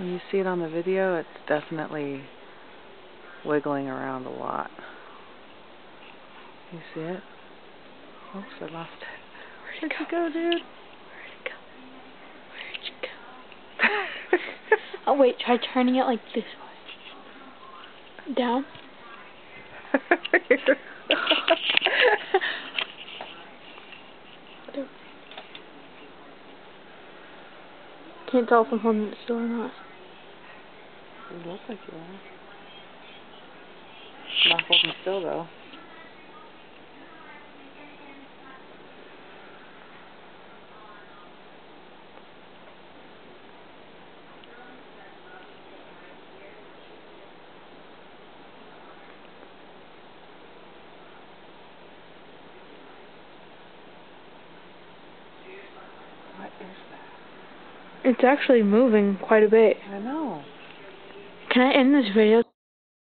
When you see it on the video, it's definitely wiggling around a lot. You see it? Oops, I lost it. Where'd you go, dude? Where'd it go? Where'd you go? Oh wait, try turning it like this way. Down. Can't tell if I'm holding it still or not. It looks like you are. Not holding still though. What is that? It's actually moving quite a bit. I know. Can I end this video?